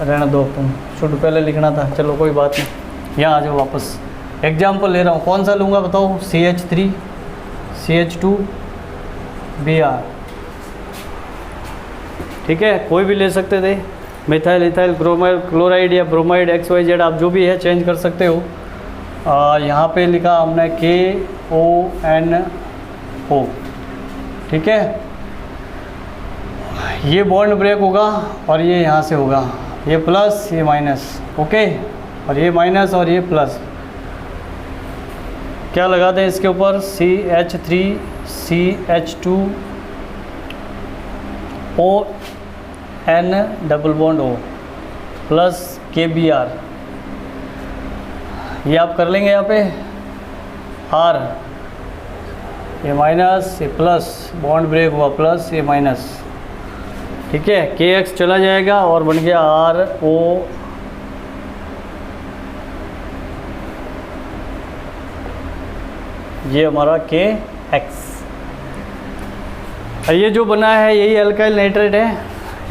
रहना दो, तुम शुड पहले लिखना था, चलो कोई बात नहीं। यहाँ आ जाओ वापस, एग्जाम्पल ले रहा हूँ, कौन सा लूँगा बताओ, CH3 CH2 Br। ठीक है, कोई भी ले सकते थे, मिथाइल इथाइल क्लोराइड या ब्रोमाइड XYZ, आप जो भी है चेंज कर सकते हो। यहाँ पे लिखा हमने KONO। ठीक है, ये बॉन्ड ब्रेक होगा और ये यहाँ से होगा, ये प्लस ये माइनस। ओके, और ये माइनस और ये प्लस, क्या लगा दें इसके ऊपर, CH3 CH2 ON double bond O plus KBr। ये आप कर लेंगे यहाँ पे R, ये माइनस ये प्लस, बॉन्ड ब्रेक हुआ प्लस ये माइनस। ठीक है, KX चला जाएगा और बन गया RO। ये हमारा KX। और ये जो बना है यही अल्काइल नाइट्रेट है,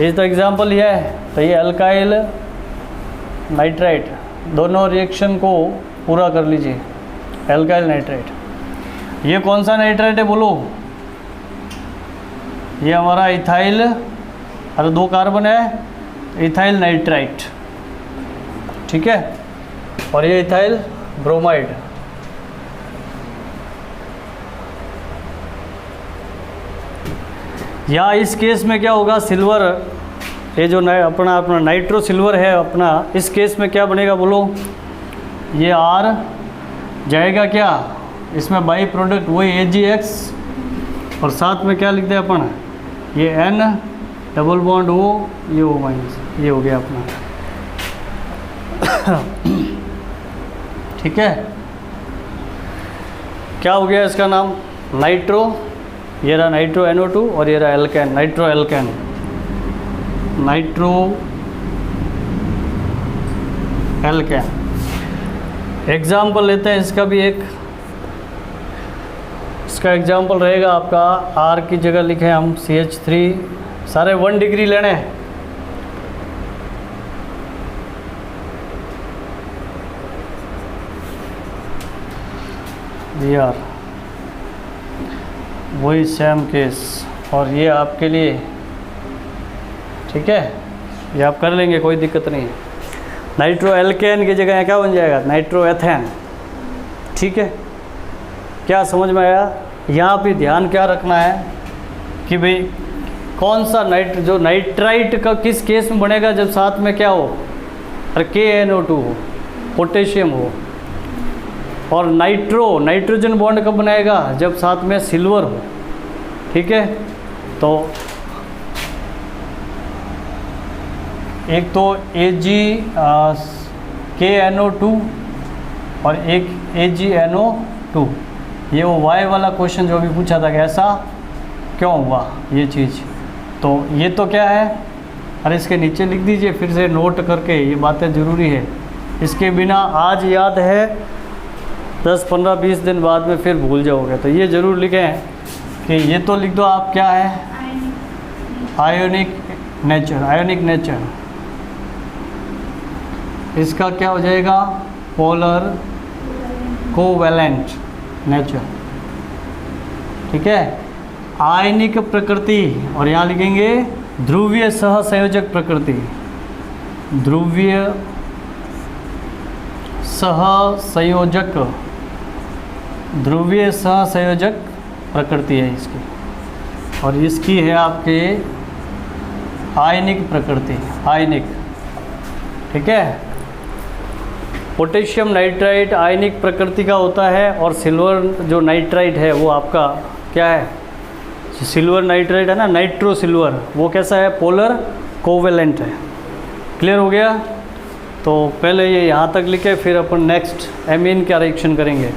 ये तो एग्जाम्पल ये है। तो ये अल्काइल नाइट्राइट, दोनों रिएक्शन को पूरा कर लीजिए, अल्काइल नाइट्राइट। ये कौन सा नाइट्राइट है बोलो, ये हमारा इथाइल, अरे 2 कार्बन है, इथाइल नाइट्राइट। ठीक है, और ये इथाइल ब्रोमाइड। या इस केस में क्या होगा, सिल्वर, ये जो अपना नाइट्रो सिल्वर है अपना, इस केस में क्या बनेगा बोलो, ये R जाएगा क्या, इसमें बाई प्रोडक्ट वही AgX, और साथ में क्या लिख दें अपन, ये N डबल बॉन्ड O, ये O माइनस, ये हो गया अपना। ठीक है, क्या हो गया इसका नाम, नाइट्रो, ये रहा नाइट्रो NO2 और ये रहा alkane, nitroalkane, nitroalkane. Example लेते हैं इसका भी एक, इसका एग्जाम्पल रहेगा आपका, R की जगह लिखे हम CH3, सारे 1 डिग्री लेने हैं। जी आर, वही सेम केस। और ये आपके लिए ठीक है, ये आप कर लेंगे, कोई दिक्कत नहीं है। नाइट्रो एल्केन की जगह क्या बन जाएगा, नाइट्रो एथेन। ठीक है, क्या समझ में आया? यहाँ पे ध्यान क्या रखना है कि भाई कौन सा जो नाइट्राइट का किस केस में बनेगा, जब साथ में क्या हो, अरे KNO2 हो, पोटेशियम हो। और नाइट्रोजन बॉन्ड कब बनाएगा, जब साथ में सिल्वर हो। ठीक है, तो एक तो KNO2 और एक AgNO2। ये वो Y वाला क्वेश्चन जो अभी पूछा था कि ऐसा क्यों हुआ ये चीज़, तो ये तो क्या है, अरे इसके नीचे लिख दीजिए फिर से नोट करके, ये बातें ज़रूरी है। इसके बिना आज याद है 10, 15, 20 दिन बाद में फिर भूल जाओगे, तो ये ज़रूर लिखें कि ये तो लिख दो आप, क्या है, आयोनिक नेचर। इसका क्या हो जाएगा, पोलर कोवैलेंट नेचर। ठीक है, आयनिक प्रकृति, और यहाँ लिखेंगे ध्रुवीय सहसंयोजक प्रकृति, ध्रुवीय सहसंयोजक प्रकृति है इसकी, और इसकी है आपके आयनिक प्रकृति, आयनिक। ठीक है, पोटेशियम नाइट्राइट आयनिक प्रकृति का होता है, और सिल्वर जो नाइट्राइट है वो आपका क्या है, सिल्वर नाइट्राइट है ना, नाइट्रो सिल्वर, वो कैसा है, पोलर कोवेलेंट है। क्लियर हो गया? तो पहले ये यहाँ तक लिखे, फिर अपन नेक्स्ट एमीन का रिएक्शन करेंगे,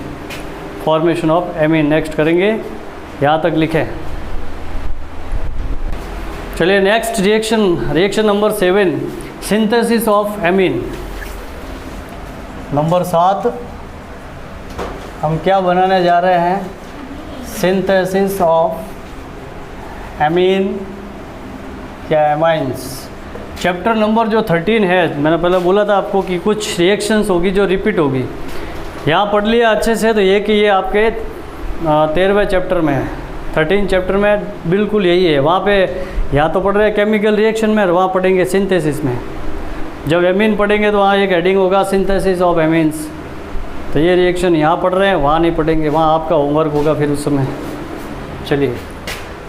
फॉर्मेशन ऑफ एमीन नेक्स्ट करेंगे, यहाँ तक लिखें। चलिए next reaction number 7, synthesis of amine. Number 7 हम क्या बनाने जा रहे हैं, सिंथेसिस ऑफ एमीन क्या एमाइंस। चैप्टर नंबर जो 13 है, मैंने पहले बोला था आपको कि कुछ रिएक्शंस होगी जो रिपीट होगी, यहाँ पढ़ लिया अच्छे से, तो ये कि ये आपके 13वें चैप्टर में है, 13 चैप्टर में बिल्कुल यही है। वहाँ पे यहाँ तो पढ़ रहे हैं केमिकल रिएक्शन में, और वहाँ पढ़ेंगे सिंथेसिस में। जब एमीन पढ़ेंगे तो वहाँ एक हेडिंग होगा सिंथेसिस ऑफ एमीन्स, तो ये रिएक्शन यहाँ पढ़ रहे हैं, वहाँ नहीं पढ़ेंगे, वहाँ आपका होमवर्क होगा फिर उस समय। चलिए,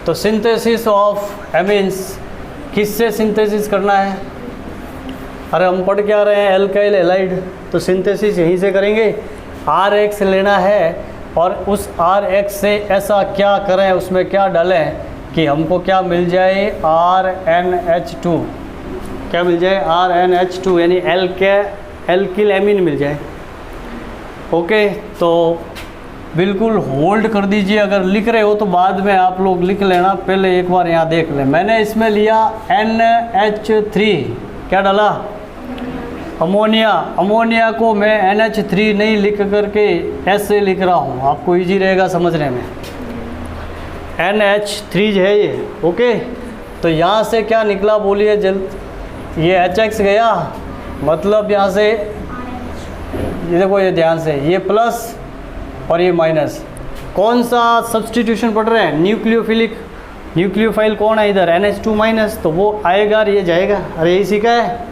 तो सिंथेसिस ऑफ एमीन्स, किससे सिंथेसिस करना है, अरे हम पढ़ के आ रहे हैं एल्काइल एलाइड, तो सिंथेसिस यहीं से करेंगे। RH लेना है, और उस RH से ऐसा क्या करें, उसमें क्या डालें कि हमको क्या मिल जाए, RNH2। क्या मिल जाए, RNH2, यानी एल्किल एमीन मिल जाए। ओके, तो बिल्कुल होल्ड कर दीजिए, अगर लिख रहे हो तो बाद में आप लोग लिख लेना, पहले एक बार यहाँ देख लें। मैंने इसमें लिया NH3, क्या डाला, अमोनिया। अमोनिया को मैं NH3 नहीं लिख करके ऐसे लिख रहा हूँ, आपको इजी रहेगा समझने में। NH3 है ये। ओके, तो यहाँ से क्या निकला बोलिए जल्द, ये HX गया, मतलब यहाँ से ये देखो, ये ध्यान से, ये प्लस और ये माइनस। कौन सा सब्सटीट्यूशन पढ़ रहे हैं, न्यूक्लियोफाइल कौन है इधर, NH2 माइनस, तो वो आएगा और ये जाएगा। अरे यही सीखा है,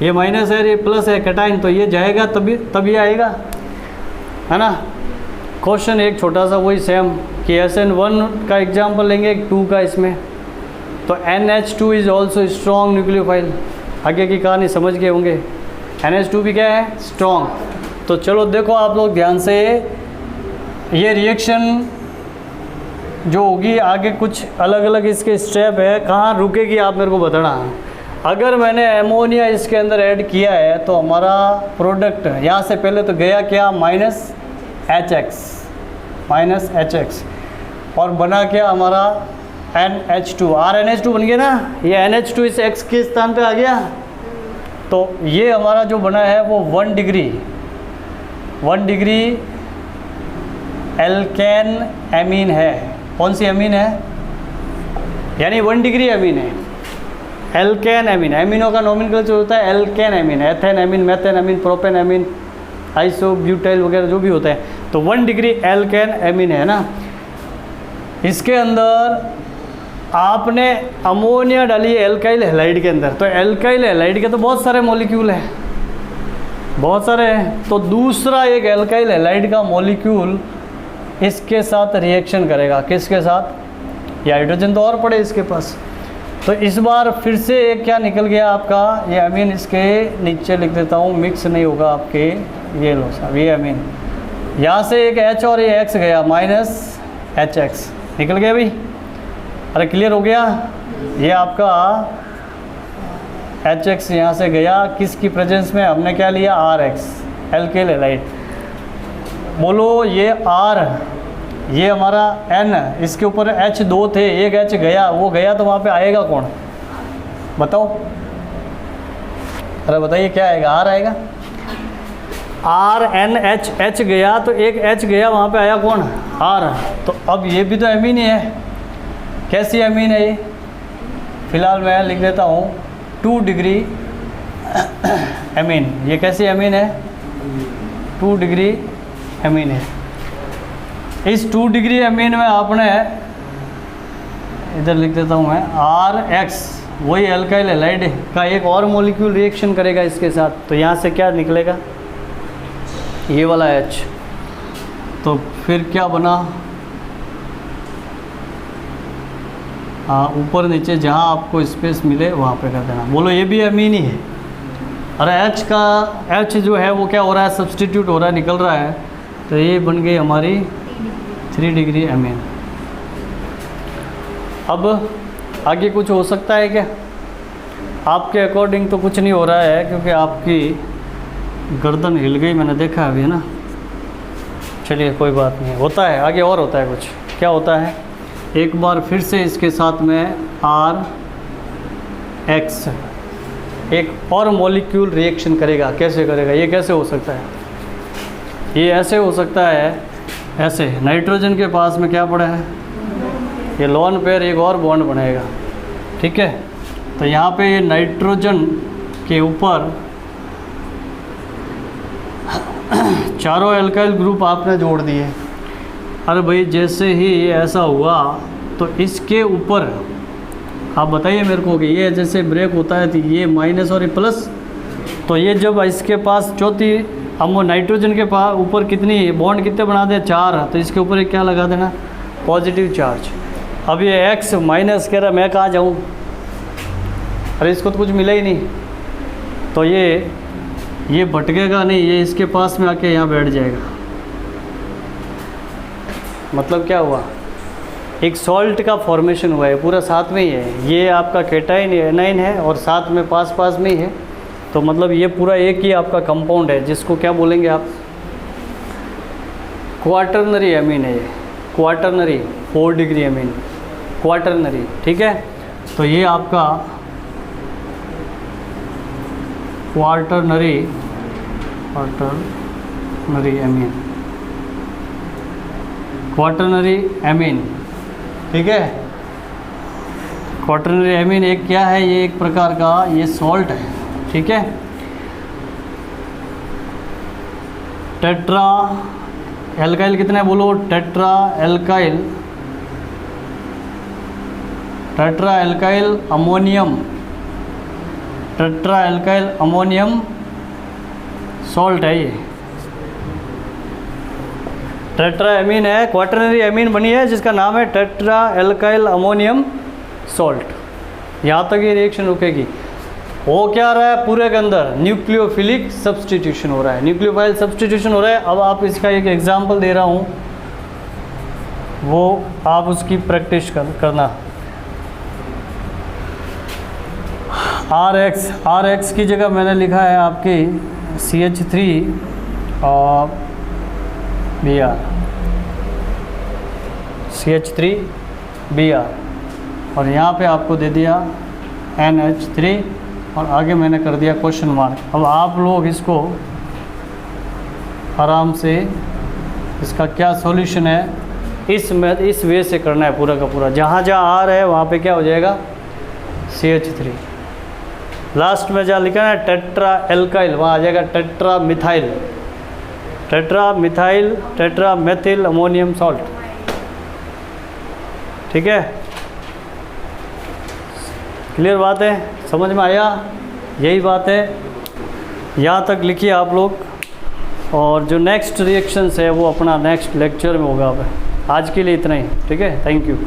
ये माइनस है, ये प्लस है, कैटाइन, तो ये जाएगा तभी आएगा, है ना। क्वेश्चन एक छोटा सा वही सेम कि SN1 का एग्जाम्पल लेंगे, 2 का इसमें, तो NH2 is also strong nucleophile. आगे की कहानी समझ गए होंगे, NH2 भी क्या है, स्ट्रॉन्ग। तो चलो देखो आप लोग ध्यान से, ये रिएक्शन जो होगी आगे कुछ अलग अलग इसके स्टेप है, कहाँ रुकेगी आप मेरे को बताना। अगर मैंने एमोनिया इसके अंदर ऐड किया है तो हमारा प्रोडक्ट यहाँ से पहले तो गया क्या, -HX, और बना क्या हमारा NH2, RNH2 बन गया ना। ये NH2 इस X के स्थान पे आ गया, तो ये हमारा जो बना है वो 1 डिग्री एल्केन एमीन है। कौन सी एमीन है, यानी 1 डिग्री एमीन है, एल्केन एमीन। एमीनों का नोमेनक्लेचर होता है alkane amine, ethane amine, methane amine, propane amine, isobutyl वगैरह जो भी होता है। तो 1 डिग्री एल्केन एमीन है ना। इसके अंदर आपने अमोनिया डाली है एल्काइल हैलाइड के अंदर, तो एल्काइल हैलाइड के तो बहुत सारे मॉलिक्यूल हैं, बहुत सारे हैं। तो दूसरा एक एल्काइल हैलाइड का मॉलिक्यूल इसके साथ रिएक्शन करेगा, किसके साथ? ये हाइड्रोजन तो और पड़े इसके पास। तो इस बार फिर से एक क्या निकल गया आपका, ये अमीन इसके नीचे लिख देता हूँ, मिक्स नहीं होगा आपके, ये लो साहब, ये अमीन। यहाँ से एक H और ये X गया, -HX निकल गया भाई। अरे क्लियर हो गया? ये आपका HX यहाँ से गया, किसकी प्रेजेंस में? हमने क्या लिया? RX, alkyl halide. बोलो ये R, ये हमारा N, इसके ऊपर H 2 थे, एक H गया, वो गया तो वहाँ पे आएगा कौन? बताओ, अरे बताइए क्या आएगा? R आएगा। RNH गया तो एक H गया, वहाँ पे आया कौन? R। तो अब ये भी तो अमीन ही है। कैसी अमीन है ये? फिलहाल मैं लिख देता हूँ 2 डिग्री अमीन। ये कैसी अमीन है? 2 डिग्री अमीन है। इस 2 डिग्री अमीन में आपने, इधर लिख देता हूँ मैं, RX, वही एल्काइल हैलाइड का एक और मॉलिक्यूल रिएक्शन करेगा इसके साथ, तो यहाँ से क्या निकलेगा? ये वाला H। तो फिर क्या बना? हाँ, ऊपर नीचे जहाँ आपको स्पेस मिले वहाँ पे कर देना। बोलो ये भी अमीन ही है। अरे H जो है वो क्या हो रहा है? सब्सटीट्यूट हो रहा है, निकल रहा है। तो ये बन गई हमारी 3 डिग्री अमीन। अब आगे कुछ हो सकता है क्या? आपके अकॉर्डिंग तो कुछ नहीं हो रहा है, क्योंकि आपकी गर्दन हिल गई, मैंने देखा अभी, है ना। चलिए कोई बात नहीं, होता है, आगे और होता है कुछ। क्या होता है? एक बार फिर से इसके साथ में RX एक और मॉलिक्यूल रिएक्शन करेगा। कैसे करेगा? ये कैसे हो सकता है? ये ऐसे हो सकता है, ऐसे नाइट्रोजन के पास में क्या पड़ा है? ये लोन पेयर एक और बॉन्ड बनेगा, ठीक है। तो यहाँ पे ये नाइट्रोजन के ऊपर चारों एल्काइल ग्रुप आपने जोड़ दिए। अरे भाई जैसे ही ये ऐसा हुआ तो इसके ऊपर आप बताइए मेरे को कि ये जैसे ब्रेक होता है तो ये माइनस और ये प्लस, तो ये जब इसके पास चौथी, हम नाइट्रोजन के पास ऊपर कितनी बॉन्ड कितने बना दें? 4, तो इसके ऊपर क्या लगा देना? Positive charge. अब ये X माइनस कह रहा, मैं कहाँ जाऊँ? अरे इसको तो कुछ मिला ही नहीं, तो ये भटकेगा नहीं, ये इसके पास में आके यहाँ बैठ जाएगा। मतलब क्या हुआ? एक सॉल्ट का फॉर्मेशन हुआ है, पूरा साथ में ही है। ये आपका कैटाइन एनाइन है और साथ में पास में ही है, तो मतलब ये पूरा एक ही आपका कंपाउंड है, जिसको क्या बोलेंगे आप? क्वाटरनरी अमीन है ये, क्वाटरनरी 4 डिग्री अमीन, क्वाटरनरी, ठीक है। तो ये आपका क्वाटरनरी अमीन, क्वाटरनरी अमीन, ठीक है। क्वाटरनरी अमीन एक क्या है? ये एक प्रकार का ये सॉल्ट है, ठीक है। टेट्रा एल्काइल कितने बोलो? Tetra alkyl ammonium, tetra alkyl ammonium salt है ये। टेट्रा अमीन है, क्वाटरनरी अमीन बनी है जिसका नाम है टेट्रा एल्काइल अमोनियम सॉल्ट। यहाँ तक ये रिएक्शन रुकेगी। हो क्या रहा है? पूरे के अंदर न्यूक्लियोफिलिक सब्स्टिट्यूशन हो रहा है, न्यूक्लियोफाइल सब्स्टिट्यूशन हो रहा है। अब आप इसका एक एग्जांपल दे रहा हूँ, वो आप उसकी प्रैक्टिस करना। RX की जगह मैंने लिखा है आपकी CH3 और Br, CH3Br, और यहाँ पे आपको दे दिया NH3 और आगे मैंने कर दिया क्वेश्चन मार्क। अब आप लोग इसको आराम से, इसका क्या सॉल्यूशन है, इस वे से करना है पूरा का पूरा। जहाँ जहाँ R है वहाँ पे क्या हो जाएगा? CH3। लास्ट में जहाँ लिखा है टेट्रा एल्काइल, वहाँ आ जाएगा tetra methyl, tetra methyl tetra methyl ammonium salt. ठीक है, क्लियर बात है, समझ में आया? यही बात है, यहाँ तक लिखिए आप लोग। और जो नेक्स्ट रिएक्शंस है वो अपना नेक्स्ट लेक्चर में होगा। आज के लिए इतना ही, ठीक है, थैंक यू।